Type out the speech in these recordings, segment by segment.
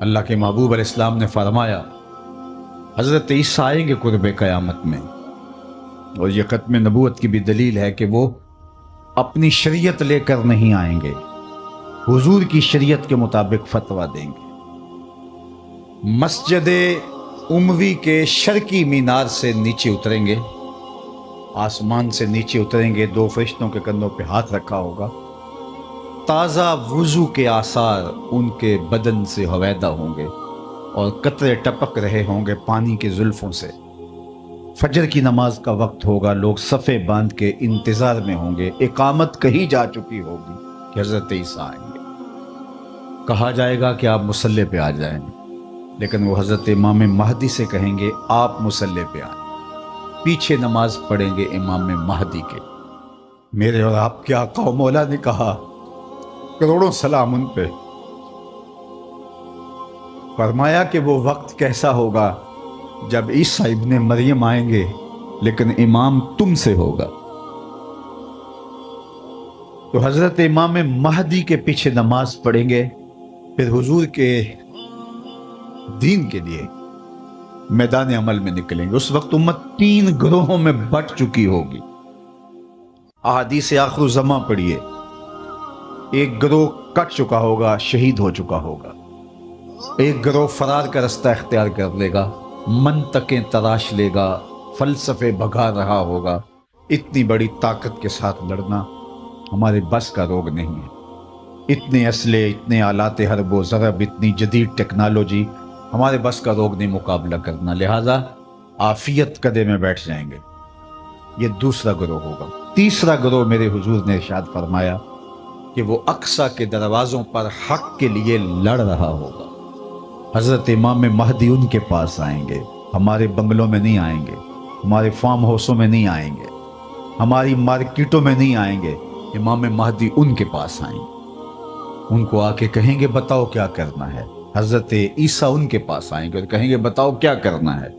اللہ کے محبوب علیہ السلام نے فرمایا حضرت عیسیٰ آئیں گے قرب قیامت میں، اور یہ ختم نبوت کی بھی دلیل ہے کہ وہ اپنی شریعت لے کر نہیں آئیں گے، حضور کی شریعت کے مطابق فتویٰ دیں گے۔ مسجد اموی کے شرقی مینار سے نیچے اتریں گے، آسمان سے نیچے اتریں گے، دو فرشتوں کے کندھوں پہ ہاتھ رکھا ہوگا، تازہ وضو کے آثار ان کے بدن سے ہویدہ ہوں گے اور قطرے ٹپک رہے ہوں گے پانی کے زلفوں سے۔ فجر کی نماز کا وقت ہوگا، لوگ صفے باندھ کے انتظار میں ہوں گے، اقامت کہی جا چکی ہوگی کہ حضرت عیسیٰ آئیں گے۔ کہا جائے گا کہ آپ مصلی پہ آ جائیں، لیکن وہ حضرت امام مہدی سے کہیں گے آپ مصلی پہ آئیں، پیچھے نماز پڑھیں گے امام مہدی کے۔ میرے اور آپ کے آقا و مولا نے کہا، کروڑوں سلام ان پہ، فرمایا کہ وہ وقت کیسا ہوگا جب عیسیٰ ابن مریم آئیں گے لیکن امام تم سے ہوگا۔ تو حضرت امام مہدی کے پیچھے نماز پڑھیں گے، پھر حضور کے دین کے لیے میدان عمل میں نکلیں گے۔ اس وقت امت 3 گروہوں میں بٹ چکی ہوگی۔ احادیث آخر الزماں پڑھیے، ایک گروہ کٹ چکا ہوگا، شہید ہو چکا ہوگا، ایک گروہ فرار کا رستہ اختیار کر لے گا، منطقیں تراش لے گا، فلسفے بھگا رہا ہوگا۔ اتنی بڑی طاقت کے ساتھ لڑنا ہمارے بس کا روگ نہیں ہے، اتنے اسلحے، اتنے آلات حرب و ضرب، اتنی جدید ٹیکنالوجی ہمارے بس کا روگ نہیں مقابلہ کرنا، لہذا عافیت قدے میں بیٹھ جائیں گے۔ یہ دوسرا گروہ ہوگا۔ تیسرا گروہ میرے حضور نے ارشاد فرمایا کہ وہ اقصی کے دروازوں پر حق کے لیے لڑ رہا ہوگا۔ حضرت امام مہدی ان کے پاس آئیں گے، ہمارے بنگلوں میں نہیں آئیں گے، ہمارے فارم ہاؤسوں میں نہیں آئیں گے، ہماری مارکیٹوں میں نہیں آئیں گے، امام مہدی ان کے پاس آئیں گے، ان کو آ کے کہیں گے بتاؤ کیا کرنا ہے۔ حضرت عیسیٰ ان کے پاس آئیں گے اور کہیں گے بتاؤ کیا کرنا ہے۔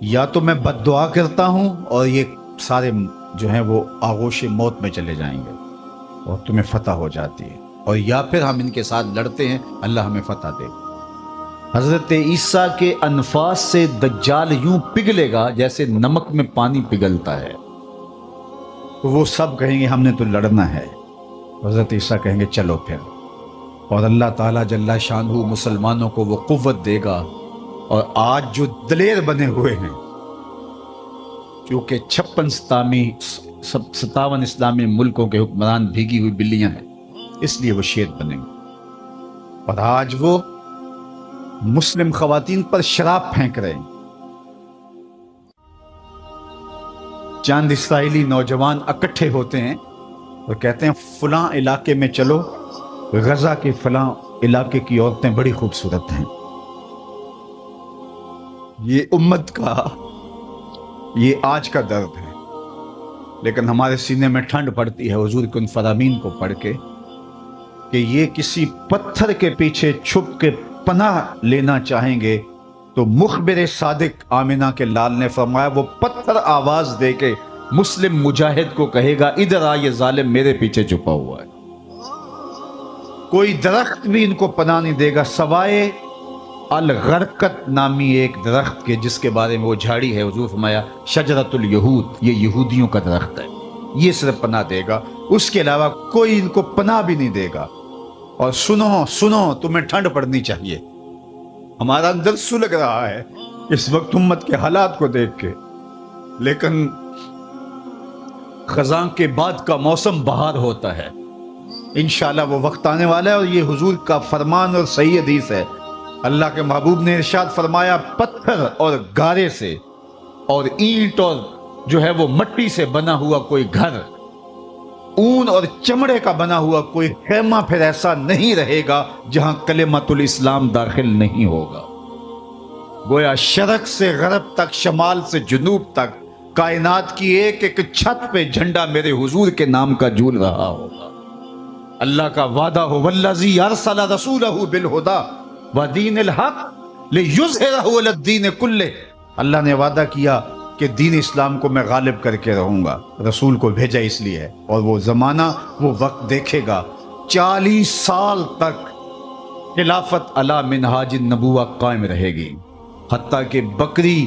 یا تو میں بد دعا کرتا ہوں اور یہ سارے جو ہیں وہ آغوش موت میں چلے جائیں گے اور تمہیں فتح ہو جاتی ہے، اور یا پھر ہم ان کے ساتھ لڑتے ہیں، اللہ ہمیں فتح دے۔ حضرت عیسیٰ کے انفاس سے دجال یوں پگھلے گا جیسے نمک میں پانی پگھلتا ہے، تو وہ سب کہیں گے ہم نے تو لڑنا ہے۔ حضرت عیسیٰ کہیں گے چلو پھر، اور اللہ تعالیٰ جل شانہ مسلمانوں کو وہ قوت دے گا، اور آج جو دلیر بنے ہوئے ہیں، کیونکہ 57 اسلامی ملکوں کے حکمران بھیگی ہوئی بلیاں ہیں، اس لیے وہ شیر بنیں گے، اور آج وہ مسلم خواتین پر شراب پھینک رہے ہیں۔ چند اسرائیلی نوجوان اکٹھے ہوتے ہیں اور کہتے ہیں فلاں علاقے میں چلو، غزہ کے فلاں علاقے کی عورتیں بڑی خوبصورت ہیں۔ یہ امت کا یہ آج کا درد ہے، لیکن ہمارے سینے میں ٹھنڈ پڑتی ہے حضور کے ان فرامین کو پڑھ کے کہ یہ کسی پتھر کے پیچھے چھپ کے پناہ لینا چاہیں گے تو مخبر صادق آمنہ کے لال نے فرمایا وہ پتھر آواز دے کے مسلم مجاہد کو کہے گا ادھر آ، یہ ظالم میرے پیچھے چھپا ہوا ہے۔ کوئی درخت بھی ان کو پناہ نہیں دے گا سوائے الغرقت نامی ایک درخت کے، جس کے بارے میں وہ جھاڑی ہے، حضور فرمایا شجرۃ الیہود، یہ یہودیوں کا درخت ہے، یہ صرف پناہ دے گا، اس کے علاوہ کوئی ان کو پناہ بھی نہیں دے گا۔ اور سنو تمہیں ٹھنڈ پڑنی چاہیے، ہمارا اندر سلگ رہا ہے اس وقت امت کے حالات کو دیکھ کے، لیکن خزاں کے بعد کا موسم بہار ہوتا ہے، انشاءاللہ وہ وقت آنے والا ہے، اور یہ حضور کا فرمان اور صحیح حدیث ہے۔ اللہ کے محبوب نے ارشاد فرمایا پتھر اور گارے سے اور اینٹ اور جو ہے وہ مٹی سے بنا ہوا کوئی گھر، اون اور چمڑے کا بنا ہوا کوئی خیمہ پھر ایسا نہیں رہے گا جہاں کلمۃ الاسلام داخل نہیں ہوگا۔ گویا شرق سے غرب تک، شمال سے جنوب تک، کائنات کی ایک ایک چھت پہ جھنڈا میرے حضور کے نام کا جھول رہا ہوگا۔ اللہ کا وعدہ ہو والذی ارسل رسولہ بالہدی ودین الحق لیظہرہ علی الدین کلہ، اللہ نے وعدہ کیا کہ دین اسلام کو میں غالب کر کے رہوں گا، رسول کو بھیجا اس لیے ہے، اور وہ زمانہ وہ وقت دیکھے گا 40 سال تک خلافت علی منہاج النبوہ قائم رہے گی، حتیٰ کہ بکری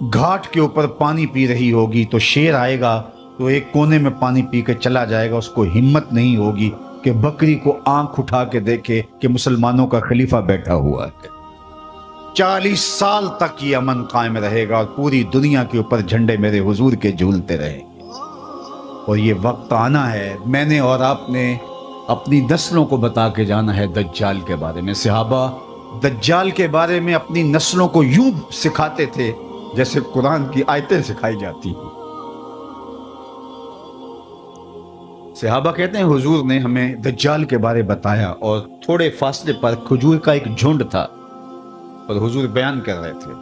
گھاٹ کے اوپر پانی پی رہی ہوگی تو شیر آئے گا تو ایک کونے میں پانی پی کے چلا جائے گا، اس کو ہمت نہیں ہوگی کہ بکری کو آنکھ اٹھا کے دیکھے کہ مسلمانوں کا خلیفہ بیٹھا ہوا ہے۔ 40 سال تک یہ امن قائم رہے گا اور پوری دنیا کے اوپر جھنڈے میرے حضور کے جھولتے رہیں گے۔ اور یہ وقت آنا ہے، میں نے اور آپ نے اپنی نسلوں کو بتا کے جانا ہے دجال کے بارے میں۔ صحابہ دجال کے بارے میں اپنی نسلوں کو یوں سکھاتے تھے جیسے قرآن کی آیتیں سکھائی جاتی ہیں۔ صحابہ کہتے ہیں حضور نے ہمیں دجال کے بارے بتایا اور تھوڑے فاصلے پر کھجور کا ایک جھنڈ تھا اور حضور بیان کر رہے تھے،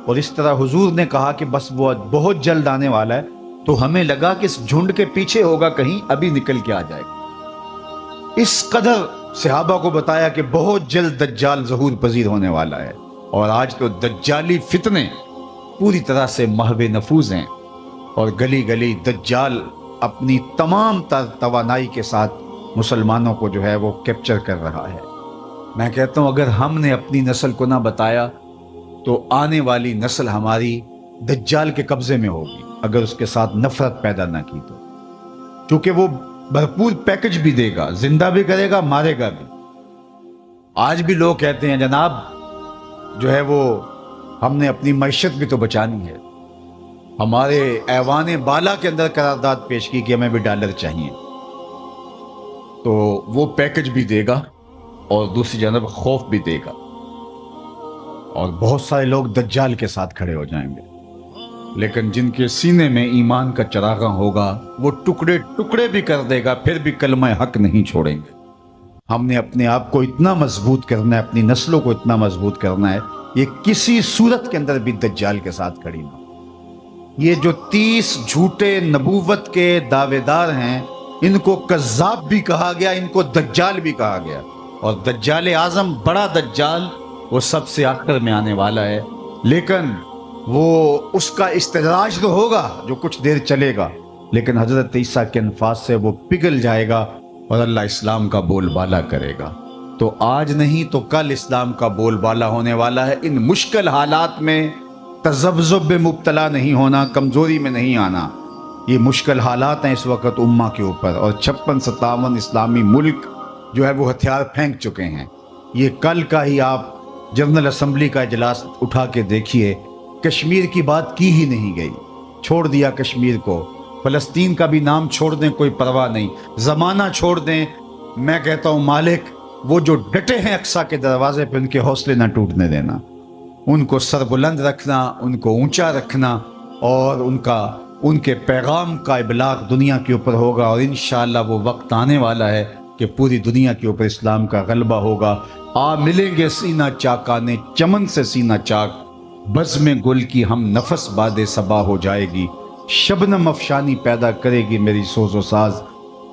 اور اس طرح حضور نے کہا کہ بس وہ بہت جلد آنے والا ہے، تو ہمیں لگا کہ اس جھنڈ کے پیچھے ہوگا کہیں، ابھی نکل کے آ جائے گا۔ اس قدر صحابہ کو بتایا کہ بہت جلد دجال ظہور پذیر ہونے والا ہے، اور آج تو دجالی فتنے پوری طرح سے محو نفوذ ہیں، اور گلی گلی دجال اپنی تمام تر توانائی کے ساتھ مسلمانوں کو جو ہے وہ کیپچر کر رہا ہے۔ میں کہتا ہوں اگر ہم نے اپنی نسل کو نہ بتایا تو آنے والی نسل ہماری دجال کے قبضے میں ہوگی اگر اس کے ساتھ نفرت پیدا نہ کی تو، چونکہ وہ بھرپور پیکج بھی دے گا، زندہ بھی کرے گا، مارے گا بھی۔ آج بھی لوگ کہتے ہیں جناب جو ہے وہ ہم نے اپنی معیشت بھی تو بچانی ہے، ہمارے ایوان بالا کے اندر قرارداد پیش کی کہ ہمیں بھی ڈالر چاہیے، تو وہ پیکج بھی دے گا اور دوسری جانب خوف بھی دے گا، اور بہت سارے لوگ دجال کے ساتھ کھڑے ہو جائیں گے، لیکن جن کے سینے میں ایمان کا چراغاں ہوگا وہ ٹکڑے ٹکڑے بھی کر دے گا، پھر بھی کلمہ حق نہیں چھوڑیں گے۔ ہم نے اپنے آپ کو اتنا مضبوط کرنا ہے، اپنی نسلوں کو اتنا مضبوط کرنا ہے، یہ کسی صورت کے اندر بھی دجال کے ساتھ کھڑی نہ۔ یہ جو 30 جھوٹے نبوت کے دعوے دار ہیں، ان کو کذاب بھی کہا گیا، ان کو دجال بھی کہا گیا، اور دجال اعظم بڑا دجال وہ سب سے آخر میں آنے والا ہے، لیکن وہ اس کا استدراج تو ہوگا جو کچھ دیر چلے گا، لیکن حضرت عیسیٰ کے انفاس سے وہ پگھل جائے گا اور اللہ اسلام کا بول بالا کرے گا۔ تو آج نہیں تو کل اسلام کا بول بالا ہونے والا ہے۔ ان مشکل حالات میں تذبذب میں مبتلا نہیں ہونا، کمزوری میں نہیں آنا۔ یہ مشکل حالات ہیں اس وقت امہ کے اوپر، اور 56-57 اسلامی ملک جو ہے وہ ہتھیار پھینک چکے ہیں۔ یہ کل کا ہی آپ جنرل اسمبلی کا اجلاس اٹھا کے دیکھیے، کشمیر کی بات کی ہی نہیں گئی، چھوڑ دیا کشمیر کو، فلسطین کا بھی نام چھوڑ دیں کوئی پرواہ نہیں، زمانہ چھوڑ دیں۔ میں کہتا ہوں مالک وہ جو ڈٹے ہیں اقصیٰ کے دروازے پہ، ان کے حوصلے نہ ٹوٹنے دینا، ان کو سر بلند رکھنا، ان کو اونچا رکھنا، اور ان کے پیغام کا ابلاغ دنیا کے اوپر ہوگا، اور انشاءاللہ وہ وقت آنے والا ہے کہ پوری دنیا کے اوپر اسلام کا غلبہ ہوگا۔ آ ملیں گے سینہ چاکانے چمن سے سینہ چاک، بزم گل کی ہم نفس باد صبا ہو جائے گی، شبنم افشانی پیدا کرے گی میری سوز و ساز،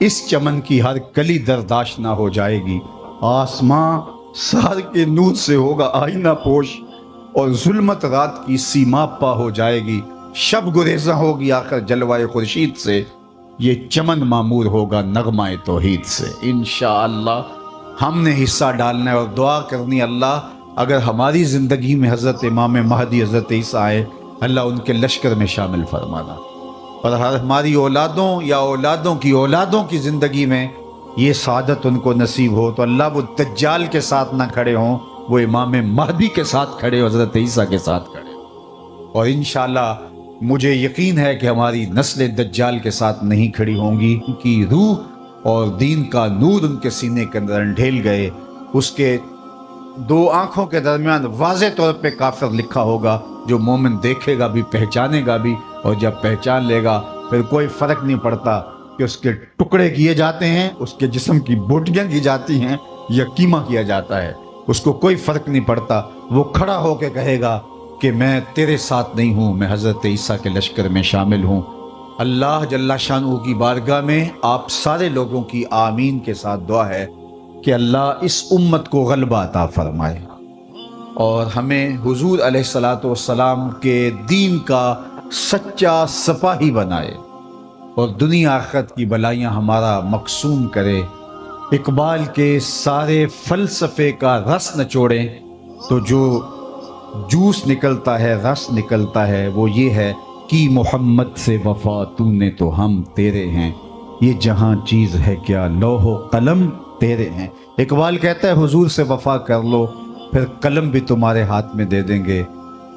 اس چمن کی ہر کلی درداش نہ ہو جائے گی، آسماں سحر کے نور سے ہوگا آئینہ پوش، اور ظلمت رات کی سیما پا ہو جائے گی، شب گریزاں ہوگی آخر جلوائے خورشید سے، یہ چمن معمور ہوگا نغمہ توحید سے۔ انشاءاللہ ہم نے حصہ ڈالنا ہے اور دعا کرنی، اللہ اگر ہماری زندگی میں حضرت امام مہدی حضرت عیسیٰ آئے، اللہ ان کے لشکر میں شامل فرمانا، اور ہماری اولادوں یا اولادوں کی زندگی میں یہ سعادت ان کو نصیب ہو، تو اللہ وہ دجال کے ساتھ نہ کھڑے ہوں، وہ امام مہدی کے ساتھ کھڑے، حضرت عیسیٰ کے ساتھ کھڑے، اور انشاءاللہ مجھے یقین ہے کہ ہماری نسلیں دجال کے ساتھ نہیں کھڑی ہوں گی۔ ان کی روح اور دین کا نور ان کے سینے کے اندر انڈھیل گئے، اس کے 2 آنکھوں کے درمیان واضح طور پہ کافر لکھا ہوگا، جو مومن دیکھے گا بھی پہچانے گا بھی، اور جب پہچان لے گا پھر کوئی فرق نہیں پڑتا کہ اس کے ٹکڑے کیے جاتے ہیں، اس کے جسم کی بوٹیاں کی جاتی ہیں یا قیمہ کیا جاتا ہے، اس کو کوئی فرق نہیں پڑتا، وہ کھڑا ہو کے کہے گا کہ میں تیرے ساتھ نہیں ہوں، میں حضرت عیسیٰ کے لشکر میں شامل ہوں۔ اللہ جل شانہ کی بارگاہ میں آپ سارے لوگوں کی آمین کے ساتھ دعا ہے کہ اللہ اس امت کو غلبہ عطا فرمائے، اور ہمیں حضور علیہ الصلوۃ والسلام کے دین کا سچا سپاہی بنائے، اور دنیا آخرت کی بلائیاں ہمارا مقسوم کرے، اقبال کے سارے فلسفے کا رس نچوڑیں تو جو جوس نکلتا ہے، رس نکلتا ہے، وہ یہ ہے کہ محمد سے وفا تو نے تو ہم تیرے ہیں، یہ جہاں چیز ہے کیا لوح و قلم تیرے ہیں۔ اقبال کہتا ہے حضور سے وفا کر لو، پھر قلم بھی تمہارے ہاتھ میں دے دیں گے،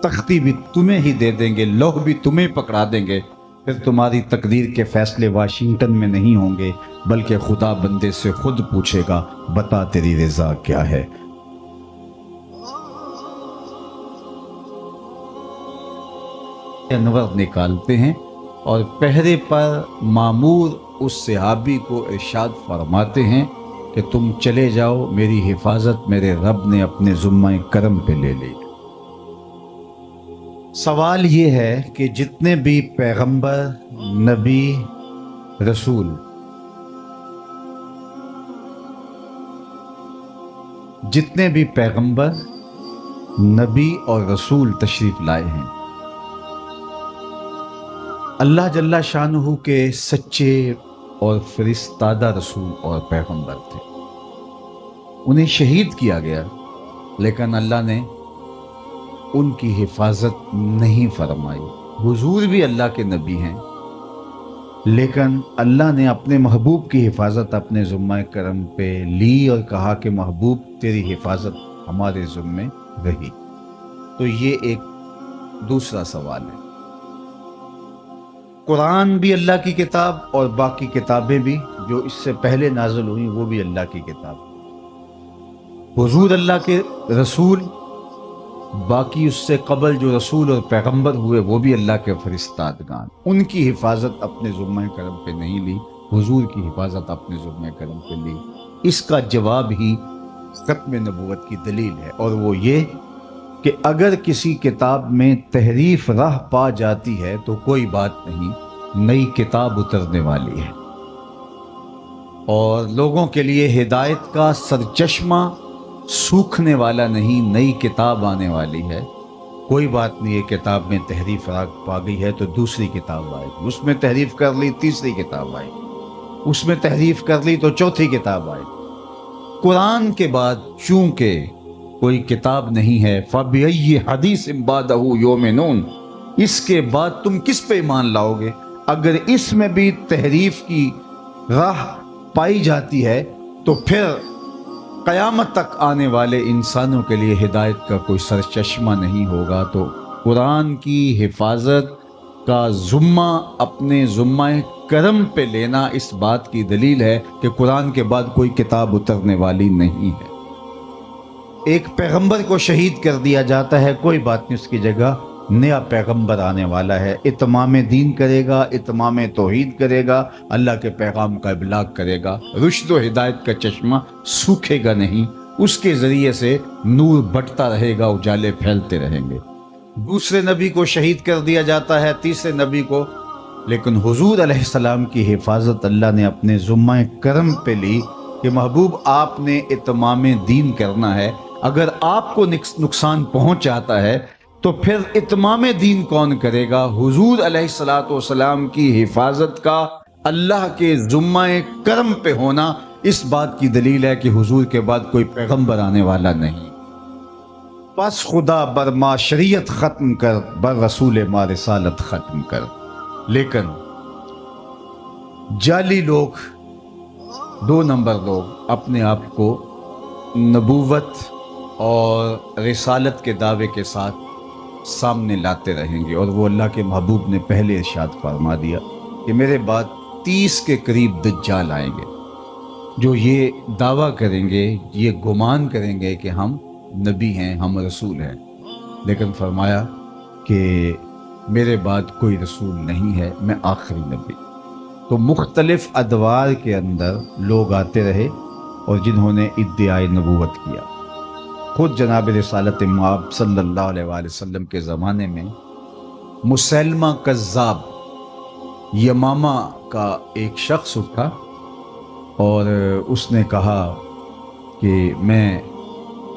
تختی بھی تمہیں ہی دے دیں گے، لوح بھی تمہیں پکڑا دیں گے، پھر تمہاری تقدیر کے فیصلے واشنگٹن میں نہیں ہوں گے، بلکہ خدا بندے سے خود پوچھے گا بتا تیری رضا کیا ہے۔ انور نکالتے ہیں اور پہرے پر مامور اس صحابی کو ارشاد فرماتے ہیں کہ تم چلے جاؤ، میری حفاظت میرے رب نے اپنے ذمہ کرم پہ لے لی۔ سوال یہ ہے کہ جتنے بھی پیغمبر، نبی، رسول، جتنے بھی پیغمبر، نبی اور رسول تشریف لائے ہیں، اللہ جل شانہ کے سچے اور فرستادہ رسول اور پیغمبر تھے۔ انہیں شہید کیا گیا، لیکن اللہ نے ان کی حفاظت نہیں فرمائی۔ حضور بھی اللہ کے نبی ہیں، لیکن اللہ نے اپنے محبوب کی حفاظت اپنے ذمہ کرم پہ لی اور کہا کہ محبوب تیری حفاظت ہمارے ذمہ رہی۔ تو یہ ایک دوسرا سوال ہے۔ قرآن بھی اللہ کی کتاب اور باقی کتابیں بھی جو اس سے پہلے نازل ہوئی وہ بھی اللہ کی کتاب۔ حضور اللہ کے رسول، باقی اس سے قبل جو رسول اور پیغمبر ہوئے وہ بھی اللہ کے فرستادگان، ان کی حفاظت اپنے ذمہ کرم پہ نہیں لی، حضور کی حفاظت اپنے ذمہ کرم پہ لی۔ اس کا جواب ہی ختم نبوت کی دلیل ہے، اور وہ یہ کہ اگر کسی کتاب میں تحریف راہ پا جاتی ہے تو کوئی بات نہیں، نئی کتاب اترنے والی ہے، اور لوگوں کے لیے ہدایت کا سرچشمہ سوکھنے والا نہیں، نئی کتاب آنے والی ہے۔ کوئی بات نہیں، یہ کتاب میں تحریف راہ پا گئی ہے تو دوسری کتاب آئے گی، اس میں تحریف کر لی تیسری کتاب آئے گی، اس میں تحریف کر لی تو چوتھی کتاب آئے گی۔ قرآن کے بعد چونکہ کوئی کتاب نہیں ہے، فَبِأَيِّ حَدِيثٍ بَعْدَهُ يُؤْمِنُونَ، اس کے بعد تم کس پہ ایمان لاؤ گے؟ اگر اس میں بھی تحریف کی راہ پائی جاتی ہے تو پھر قیامت تک آنے والے انسانوں کے لیے ہدایت کا کوئی سرچشمہ نہیں ہوگا۔ تو قرآن کی حفاظت کا ذمہ اپنے ذمہ کرم پہ لینا اس بات کی دلیل ہے کہ قرآن کے بعد کوئی کتاب اترنے والی نہیں ہے۔ ایک پیغمبر کو شہید کر دیا جاتا ہے، کوئی بات نہیں، اس کی جگہ نیا پیغمبر آنے والا ہے، اتمام دین کرے گا، اتمام توحید کرے گا، اللہ کے پیغام کا ابلاغ کرے گا، رشد و ہدایت کا چشمہ سوکھے گا نہیں، اس کے ذریعے سے نور بٹتا رہے گا، اجالے پھیلتے رہیں گے۔ دوسرے نبی کو شہید کر دیا جاتا ہے، تیسرے نبی کو، لیکن حضور علیہ السلام کی حفاظت اللہ نے اپنے ذمہ کرم پہ لی کہ محبوب آپ نے اتمام دین کرنا ہے، اگر آپ کو نقصان پہنچ جاتا ہے تو پھر اتمام دین کون کرے گا؟ حضور علیہ السلام کی حفاظت کا اللہ کے ذمہ کرم پہ ہونا اس بات کی دلیل ہے کہ حضور کے بعد کوئی پیغمبر آنے والا نہیں۔ پس خدا بر ما شریعت ختم کر، بر رسول ما رسالت ختم کر۔ لیکن جعلی لوگ، دو نمبر لوگ اپنے آپ کو نبوت اور رسالت کے دعوے کے ساتھ سامنے لاتے رہیں گے، اور وہ اللہ کے محبوب نے پہلے ارشاد فرما دیا کہ میرے بعد 30 کے قریب دجال آئیں گے جو یہ دعویٰ کریں گے، یہ گمان کریں گے کہ ہم نبی ہیں، ہم رسول ہیں، لیکن فرمایا کہ میرے بعد کوئی رسول نہیں ہے، میں آخری نبی۔ تو مختلف ادوار کے اندر لوگ آتے رہے اور جنہوں نے ادعائے نبوت کیا۔ خود جناب رسالت مآب صلی اللہ علیہ وآلہ وسلم کے زمانے میں مسیلمہ کذاب یمامہ کا ایک شخص اٹھا اور اس نے کہا کہ میں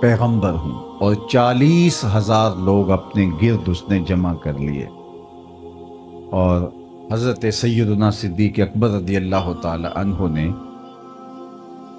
پیغمبر ہوں، اور 40,000 لوگ اپنے گرد اس نے جمع کر لیے، اور حضرت سیدنا صدیق اکبر رضی اللہ تعالی عنہ نے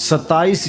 27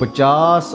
50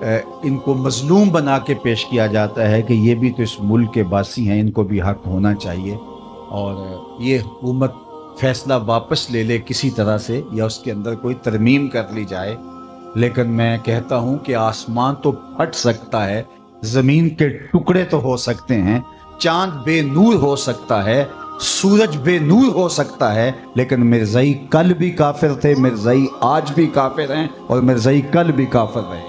ان کو مظلوم بنا کے پیش کیا جاتا ہے کہ یہ بھی تو اس ملک کے باسی ہیں، ان کو بھی حق ہونا چاہیے، اور یہ حکومت فیصلہ واپس لے لے کسی طرح سے، یا اس کے اندر کوئی ترمیم کر لی جائے۔ لیکن میں کہتا ہوں کہ آسمان تو پھٹ سکتا ہے، زمین کے ٹکڑے تو ہو سکتے ہیں، چاند بے نور ہو سکتا ہے، سورج بے نور ہو سکتا ہے، لیکن مرزائی کل بھی کافر تھے، مرزائی آج بھی کافر ہیں، اور مرزائی کل بھی کافر رہے۔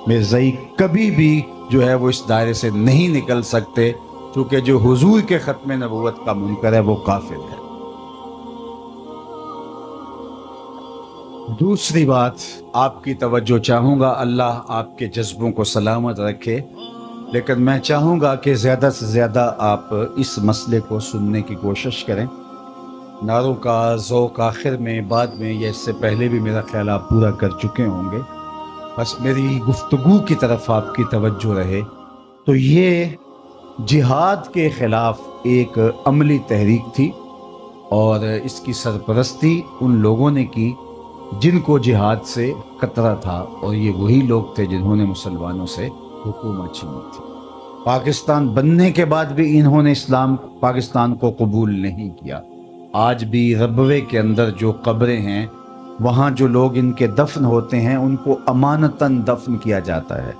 مرزائی کبھی بھی جو ہے وہ اس دائرے سے نہیں نکل سکتے، کیونکہ جو حضور کے ختم نبوت کا منکر ہے وہ کافر ہے۔ دوسری بات آپ کی توجہ چاہوں گا، اللہ آپ کے جذبوں کو سلامت رکھے، لیکن میں چاہوں گا کہ زیادہ سے زیادہ آپ اس مسئلے کو سننے کی کوشش کریں۔ نعروں کا ذوق آخر میں، بعد میں، یا اس سے پہلے بھی میرا خیال آپ پورا کر چکے ہوں گے، بس میری گفتگو کی طرف آپ کی توجہ رہے۔ تو یہ جہاد کے خلاف ایک عملی تحریک تھی، اور اس کی سرپرستی ان لوگوں نے کی جن کو جہاد سے خطرہ تھا، اور یہ وہی لوگ تھے جنہوں نے مسلمانوں سے حکومت چھینی تھی۔ پاکستان بننے کے بعد بھی انہوں نے پاکستان کو قبول نہیں کیا۔ آج بھی ربوے کے اندر جو قبریں ہیں، وہاں جو لوگ ان کے دفن ہوتے ہیں ان کو امانتاً دفن کیا جاتا ہے۔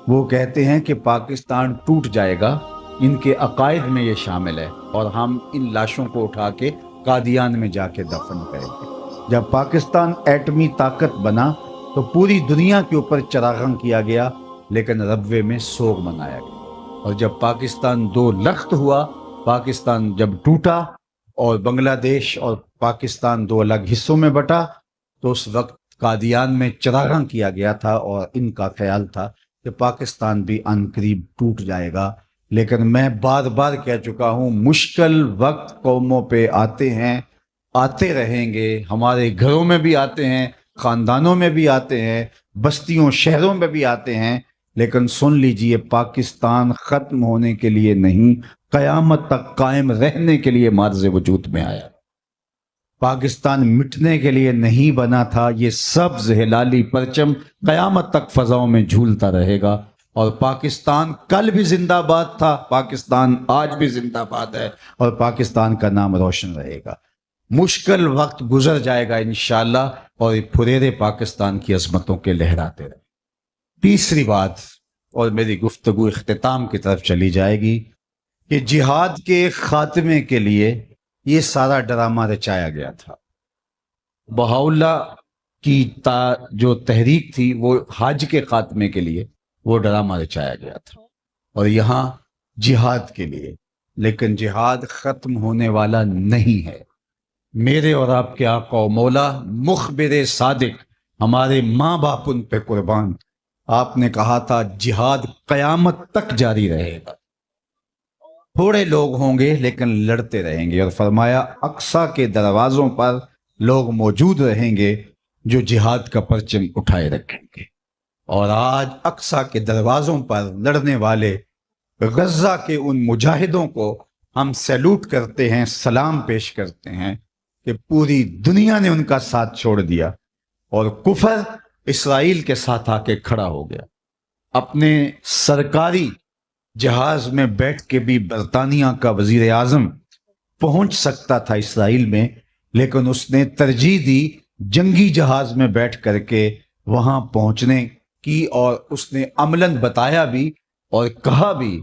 وہ کہتے ہیں کہ پاکستان ٹوٹ جائے گا، ان کے عقائد میں یہ شامل ہے، اور ہم ان لاشوں کو اٹھا کے قادیان میں جا کے دفن کریں گے۔ جب پاکستان ایٹمی طاقت بنا تو پوری دنیا کے اوپر چراغاں کیا گیا، لیکن ربوے میں سوگ منایا گیا۔ اور جب پاکستان دو لخت ہوا، پاکستان جب ٹوٹا اور بنگلہ دیش اور پاکستان دو الگ حصوں میں بٹا، تو اس وقت قادیان میں چراغاں کیا گیا تھا، اور ان کا خیال تھا کہ پاکستان بھی عنقریب ٹوٹ جائے گا۔ لیکن میں بار بار کہہ چکا ہوں، مشکل وقت قوموں پہ آتے ہیں، آتے رہیں گے، ہمارے گھروں میں بھی آتے ہیں، خاندانوں میں بھی آتے ہیں، بستیوں شہروں میں بھی آتے ہیں، لیکن سن لیجئے، پاکستان ختم ہونے کے لیے نہیں، قیامت تک قائم رہنے کے لیے معرض وجود میں آیا۔ پاکستان مٹنے کے لیے نہیں بنا تھا۔ یہ سبز ہلالی پرچم قیامت تک فضاؤں میں جھولتا رہے گا، اور پاکستان کل بھی زندہ باد تھا، پاکستان آج بھی زندہ باد ہے، اور پاکستان کا نام روشن رہے گا۔ مشکل وقت گزر جائے گا انشاءاللہ، اور یہ پھریرے پاکستان کی عظمتوں کے لہراتے رہے۔ تیسری بات، اور میری گفتگو اختتام کی طرف چلی جائے گی، کہ جہاد کے خاتمے کے لیے یہ سارا ڈرامہ رچایا گیا تھا۔ بہاؤاللہ کی جو تحریک تھی وہ حج کے خاتمے کے لیے وہ ڈرامہ رچایا گیا تھا، اور یہاں جہاد کے لیے، لیکن جہاد ختم ہونے والا نہیں ہے۔ میرے اور آپ کے آقا و مولا مخبر صادق، ہمارے ماں باپ ان پہ قربان، آپ نے کہا تھا جہاد قیامت تک جاری رہے گا، تھوڑے لوگ ہوں گے لیکن لڑتے رہیں گے، اور فرمایا اقصی کے دروازوں پر لوگ موجود رہیں گے جو جہاد کا پرچم اٹھائے رکھیں گے۔ اور آج اقصی کے دروازوں پر لڑنے والے غزہ کے ان مجاہدوں کو ہم سیلوٹ کرتے ہیں، سلام پیش کرتے ہیں کہ پوری دنیا نے ان کا ساتھ چھوڑ دیا، اور کفر اسرائیل کے ساتھ آ کے کھڑا ہو گیا۔ اپنے سرکاری جہاز میں بیٹھ کے بھی برطانیہ کا وزیر اعظم پہنچ سکتا تھا اسرائیل میں، لیکن اس نے ترجیح دی جنگی جہاز میں بیٹھ کر کے وہاں پہنچنے کی، اور اس نے عملاً بتایا بھی اور کہا بھی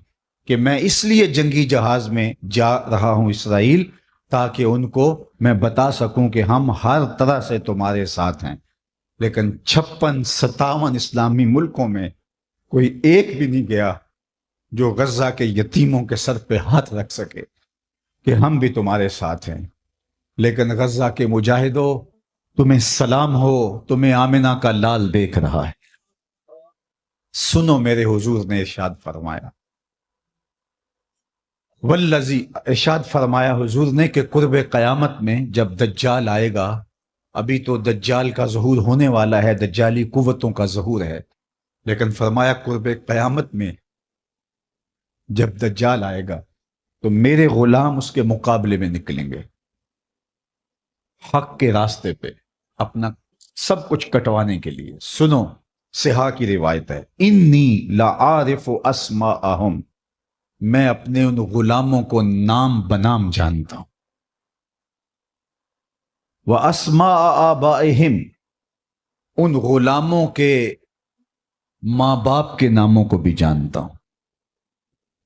کہ میں اس لیے جنگی جہاز میں جا رہا ہوں اسرائیل، تاکہ ان کو میں بتا سکوں کہ ہم ہر طرح سے تمہارے ساتھ ہیں۔ لیکن 56-57 اسلامی ملکوں میں کوئی ایک بھی نہیں گیا جو غزہ کے یتیموں کے سر پہ ہاتھ رکھ سکے کہ ہم بھی تمہارے ساتھ ہیں۔ لیکن غزہ کے مجاہدوں، تمہیں سلام ہو، تمہیں آمنہ کا لال دیکھ رہا ہے۔ سنو، میرے حضور نے ارشاد فرمایا، والذی، ارشاد فرمایا حضور نے کہ قرب قیامت میں جب دجال آئے گا، ابھی تو دجال کا ظہور ہونے والا ہے، دجالی قوتوں کا ظہور ہے، لیکن فرمایا قرب قیامت میں جب دجال آئے گا تو میرے غلام اس کے مقابلے میں نکلیں گے، حق کے راستے پہ اپنا سب کچھ کٹوانے کے لیے۔ سنو، سہا کی روایت ہے، انی لعارف اسماءہم، میں اپنے ان غلاموں کو نام بنام جانتا ہوں، واسماء آبائہم، ان غلاموں کے ماں باپ کے ناموں کو بھی جانتا ہوں۔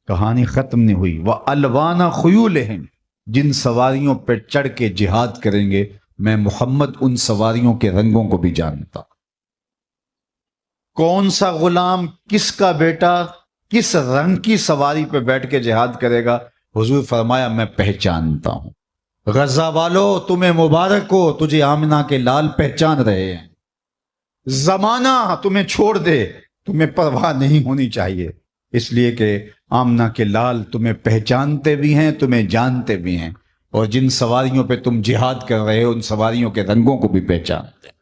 کہانی ختم نہیں ہوئی، وَأَلْوَانَ خُيُولِهِمْ، جن سواریوں پہ چڑھ کے جہاد کریں گے میں محمد ان سواریوں کے رنگوں کو بھی جانتا ہوں۔ کون سا غلام، کس کا بیٹا کس رنگ کی سواری پہ بیٹھ کے جہاد کرے گا، حضور فرمایا میں پہچانتا ہوں۔ غزہ والو تمہیں مبارک ہو، تجھے آمنہ کے لال پہچان رہے ہیں۔ زمانہ تمہیں چھوڑ دے، تمہیں پرواہ نہیں ہونی چاہیے، اس لیے کہ آمنہ کے لال تمہیں پہچانتے بھی ہیں، تمہیں جانتے بھی ہیں، اور جن سواریوں پہ تم جہاد کر رہے ہو ان سواریوں کے رنگوں کو بھی پہچانتے ہیں،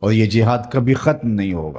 اور یہ جہاد کبھی ختم نہیں ہوگا۔